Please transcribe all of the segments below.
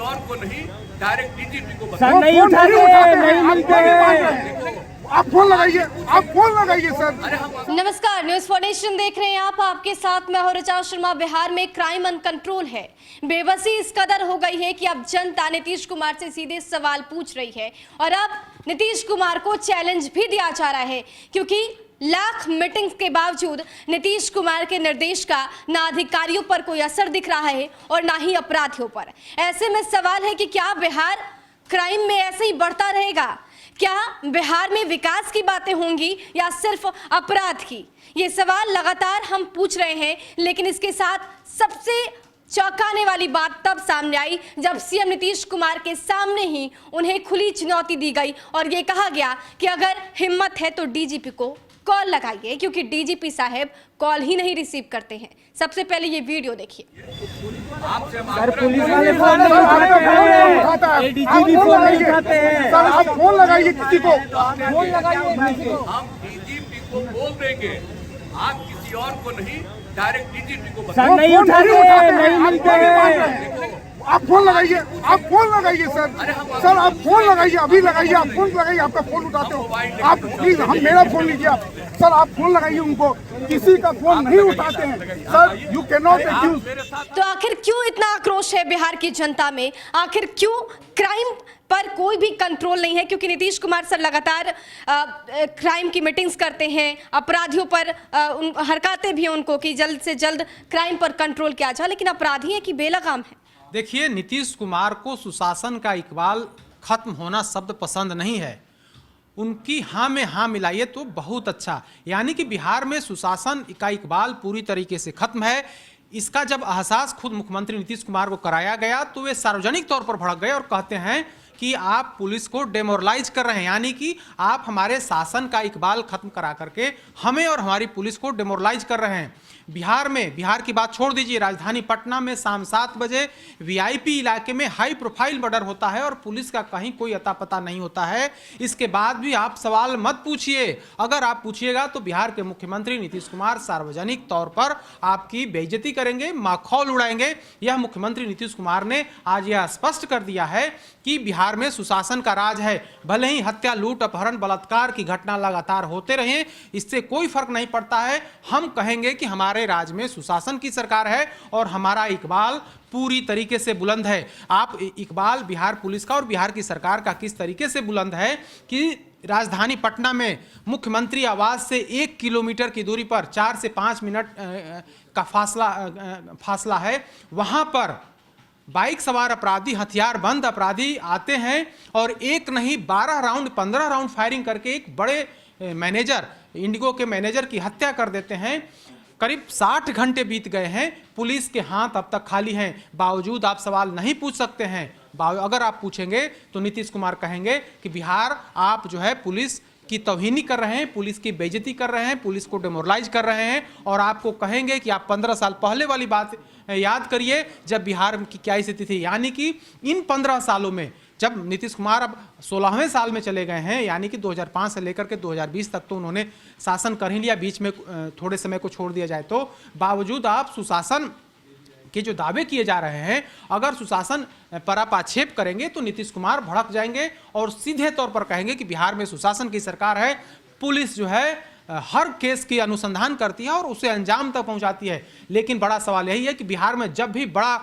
और को नहीं, डायरेक्ट डीजीपी को सर नहीं उठाते, नहीं मिलते। आप फोन लगाइए, आप फोन लगाइए सर। नमस्कार, न्यूज़ फॉर नेशन देख रहे हैं आप। आपके साथ मैं हूं ऋचा शर्मा। बिहार में क्राइम अनकंट्रोल है। बेबसी इस कदर हो गई है कि अब जनता नीतीश कुमार से सीधे सवाल पूछ रही है और अब नीतीश कुमार को चैलेंज भी दिया जा रहा है, क्योंकि लाख मीटिंग्स के बावजूद नीतीश कुमार के निर्देश का ना अधिकारियों पर कोई असर दिख रहा है और ना ही अपराधियों पर। ऐसे में सवाल है कि क्या बिहार क्राइम में ऐसे ही बढ़ता रहेगा? क्या बिहार में विकास की बातें होंगी या सिर्फ अपराध की? ये सवाल लगातार हम पूछ रहे हैं, लेकिन इसके साथ सबसे चौंकाने वाली बात तब सामने आई जब सीएम नीतीश कुमार के सामने ही उन्हें खुली चुनौती दी गई और ये कहा गया कि अगर हिम्मत है तो डीजीपी को कॉल लगाइए, क्योंकि डीजीपी साहब कॉल ही नहीं रिसीव करते हैं। सबसे पहले ये वीडियो देखिए। सर पुलिस वाले फोन नहीं उठाते हैं, डीजीपी फोन नहीं उठाते हैं। सर आप फोन लगाइए किसी को, फोन लगाइए। हम डीजीपी को बोल देंगे, आप किसी और को नहीं, डायरेक्ट डीजीपी को सर नहीं उठाते, नहीं मिलते। आप फोन लगाइए, आप फोन लगाइए सर आप फोन लगाइए, अभी लगाइए, आप फोन लगाइए। आपका फोन उठाते हो आप, प्लीज हम मेरा फोन लीजिए आप। सर आप फोन लगाइए उनको, किसी का फोन नहीं उठाते हैं sir. You can not accuse. तो आखिर क्यों इतना आक्रोश है बिहार की जनता में? आखिर क्यों क्राइम पर कोई भी कंट्रोल नहीं है? क्योंकि नीतीश कुमार सर लगातार क्राइम की मीटिंग्स करते हैं, अपराधियों पर हरकाते भी हैं उनको कि जल्द से जल्द क्राइम पर कंट्रोल किया जाए, लेकिन अपराधी है कि बेलगाम है? देखिए, नीतीश कुमार को सुशासन का इकबाल खत्म होना शब्द पसंद नहीं है। उनकी हाँ में हाँ मिलाइए तो बहुत अच्छा। यानी कि बिहार में सुशासन का इकबाल पूरी तरीके से खत्म है। इसका जब एहसास खुद मुख्यमंत्री नीतीश कुमार को कराया गया तो वे सार्वजनिक तौर पर भड़क गए और कहते हैं कि आप पुलिस को डेमोरलाइज कर रहे हैं, यानी कि आप हमारे शासन का इकबाल खत्म करा करके हमें और हमारी पुलिस को डेमोरलाइज कर रहे हैं। बिहार की बात छोड़ दीजिए, राजधानी पटना में शाम 7 बजे वीआईपी इलाके में हाई प्रोफाइल मर्डर होता है और पुलिस का कहीं कोई अता पता नहीं होता है। इसके बाद भी आप सवाल मत पूछिए। अगर आप पूछिएगा तो बिहार के मुख्यमंत्री नीतीश कुमार सार्वजनिक तौर पर आपकी बेइज्जती करेंगे, माखौल उड़ाएंगे। यह मुख्यमंत्री नीतीश कुमार ने आज यह स्पष्ट कर दिया है कि बिहार में सुशासन का राज है। भले ही हत्या, लूट, अपहरण, बलात्कार की घटना लगातार होते रहे, इससे कोई फर्क नहीं पड़ता है। हम कहेंगे कि हमारे राज्य में सुशासन की सरकार है और हमारा इकबाल पूरी तरीके से बुलंद है। आप इकबाल बिहार पुलिस का और बिहार की सरकार का किस तरीके से बुलंद है कि राजधानी पटना में मुख्यमंत्री आवास से 1 किलोमीटर की दूरी पर 4 से 5 मिनट का फासला है। वहां पर बाइक सवार अपराधी, हथियारबंद अपराधी आते हैं और एक नहीं 12 राउंड 15 राउंड फायरिंग करके एक बड़े मैनेजर, इंडिगो के मैनेजर की हत्या कर देते हैं। करीब 60 घंटे बीत गए हैं, पुलिस के हाथ अब तक खाली हैं, बावजूद आप सवाल नहीं पूछ सकते हैं। अगर आप पूछेंगे तो नीतीश कुमार कहेंगे कि बिहार आप जो है पुलिस की तौहीनी कर रहे हैं, पुलिस की बेइज्जती कर रहे हैं, पुलिस को डेमोरलाइज कर रहे हैं। और आपको कहेंगे कि आप 15 साल पहले वाली बात याद करिए जब बिहार की क्या स्थिति थी। यानी कि इन 15 सालों में, जब नीतीश कुमार अब 16वें साल में चले गए हैं, यानी कि 2005 से लेकर के 2020 तक तो उन्होंने शासन कर ही लिया, बीच में थोड़े समय को छोड़ दिया जाए तो, बावजूद आप सुशासन के जो दावे किए जा रहे हैं, अगर सुशासन पर आप आक्षेप करेंगे तो नीतीश कुमार भड़क जाएंगे और सीधे तौर पर कहेंगे कि बिहार में सुशासन की सरकार है, पुलिस जो है हर केस की अनुसंधान करती है और उसे अंजाम तक पहुंचाती है। लेकिन बड़ा सवाल यही है कि बिहार में जब भी बड़ा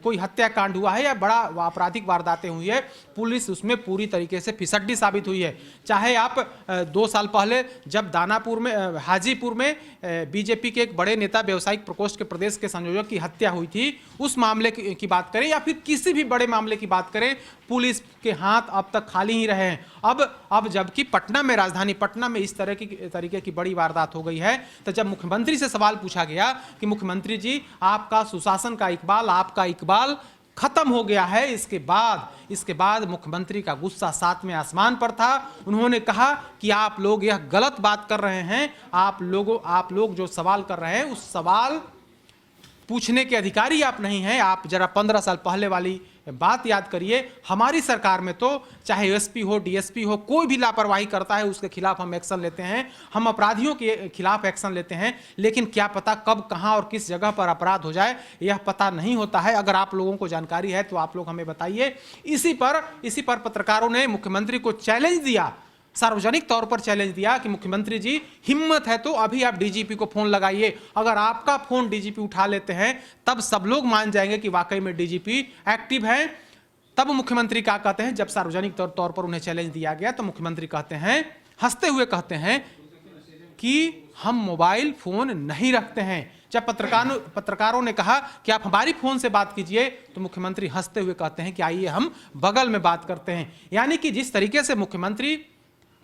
कोई हत्याकांड हुआ है या बड़ा आपराधिक वारदातें हुई है, पुलिस उसमें पूरी तरीके से फिसड्डी साबित हुई है। चाहे आप 2 साल पहले जब दानापुर में, हाजीपुर में बीजेपी के एक बड़े नेता, व्यवसायिक प्रकोष्ठ के प्रदेश के संयोजक की हत्या हुई थी, उस मामले की बात करें या फिर किसी भी बड़े मामले की बात करें, पुलिस के हाथ अब तक खाली ही रहे हैं। अब जबकि पटना में, राजधानी पटना में इस तरीके की बड़ी वारदात हो गई है, तो जब मुख्यमंत्री से सवाल पूछा गया कि मुख्यमंत्री जी आपका सुशासन का इकबाल, आपका इकबाल खत्म हो गया है, इसके बाद मुख्यमंत्री का गुस्सा 7वें आसमान पर था। उन्होंने कहा कि आप लोग यह गलत बात कर रहे हैं, आप लोग जो सवाल कर रहे हैं उस सवाल पूछने के अधिकारी आप नहीं हैं। आप जरा 15 साल पहले वाली बात याद करिए, हमारी सरकार में तो चाहे एसपी हो, डीएसपी हो, कोई भी लापरवाही करता है उसके खिलाफ हम एक्शन लेते हैं, हम अपराधियों के खिलाफ एक्शन लेते हैं। लेकिन क्या पता कब, कहां और किस जगह पर अपराध हो जाए, यह पता नहीं होता है। अगर आप लोगों को जानकारी है तो आप लोग हमें बताइए। इसी पर पत्रकारों ने मुख्यमंत्री को चैलेंज दिया, सार्वजनिक तौर पर चैलेंज दिया कि मुख्यमंत्री जी, हिम्मत है तो अभी आप डीजीपी को फोन लगाइए। अगर आपका फोन डीजीपी उठा लेते हैं तब सब लोग मान जाएंगे कि वाकई में डीजीपी एक्टिव है। तब मुख्यमंत्री क्या कहते हैं, जब सार्वजनिक तौर पर उन्हें चैलेंज दिया गया तो मुख्यमंत्री कहते हैं, हंसते हुए कहते हैं कि हम मोबाइल फोन नहीं रखते हैं। जब पत्रकारों ने कहा कि आप हमारी फोन से बात कीजिए तो मुख्यमंत्री हंसते हुए कहते हैं कि आइए हम बगल में बात करते हैं। यानी कि जिस तरीके से मुख्यमंत्री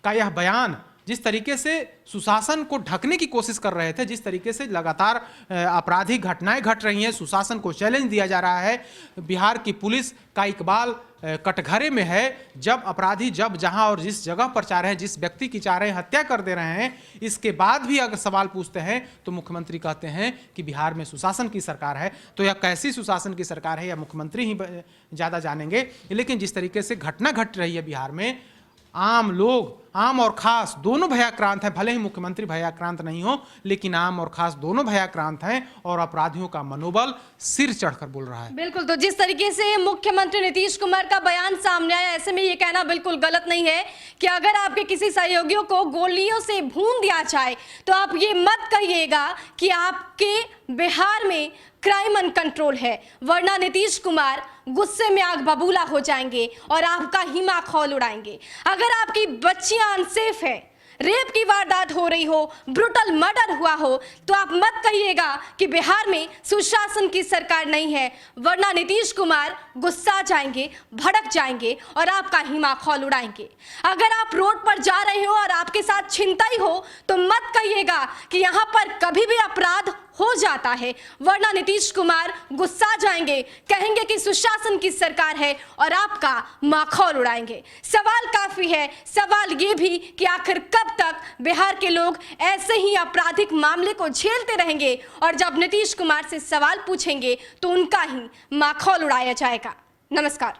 का यह बयान, जिस तरीके से सुशासन को ढकने की कोशिश कर रहे थे, जिस तरीके से लगातार आपराधिक घटनाएं घट रही हैं, सुशासन को चैलेंज दिया जा रहा है, बिहार की पुलिस का इकबाल कटघरे में है। जब अपराधी जब जहां और जिस जगह पर चाह रहे हैं, जिस व्यक्ति की चाह रहे हैं हत्या कर दे रहे हैं, इसके बाद भी अगर सवाल पूछते हैं तो मुख्यमंत्री कहते हैं कि बिहार में सुशासन की सरकार है। तो यह कैसी सुशासन की सरकार है, यह मुख्यमंत्री ही ज़्यादा जानेंगे। लेकिन जिस तरीके से घटना घट रही है बिहार में, आम लोग, आम और खास दोनों भयाक्रांत हैं। भले ही मुख्यमंत्री भयाक्रांत नहीं हो, लेकिन आम और खास दोनों भयाक्रांत हैं और अपराधियों का मनोबल सिर चढ़कर बोल रहा है। बिल्कुल, तो जिस तरीके से मुख्यमंत्री नीतीश कुमार का बयान सामने आया, ऐसे में ये कहना बिल्कुल गलत नहीं है कि अगर आपके किसी सहयोगियों को गोलियों से भून दिया जाए तो आप ये मत कहिएगा कि आपके बिहार में क्राइम अनकंट्रोल है, वरना नीतीश कुमार गुस्से में आग बबूला हो जाएंगे और आपका ही माखौल उड़ाएंगे। अगर आपकी बच्चियां अनसेफ है, रेप की वारदात हो रही हो, ब्रूटल मर्डर हुआ हो, तो आप मत कहिएगा कि बिहार में सुशासन की सरकार नहीं है, वरना नीतीश कुमार गुस्सा जाएंगे, भड़क जाएंगे और आपका ही माखौल उड़ाएंगे। अगर आप रोड पर जा रहे हो और आपके साथ छिनताई हो तो मत कहिएगा कि यहाँ पर कभी भी अपराध हो जाता है, वरना नीतीश कुमार गुस्सा जाएंगे, कहेंगे कि सुशासन की सरकार है और आपका माखौल उड़ाएंगे। सवाल काफी है, सवाल ये भी कि आखिर कब तक बिहार के लोग ऐसे ही आपराधिक मामले को झेलते रहेंगे और जब नीतीश कुमार से सवाल पूछेंगे तो उनका ही माखौल उड़ाया जाएगा। नमस्कार।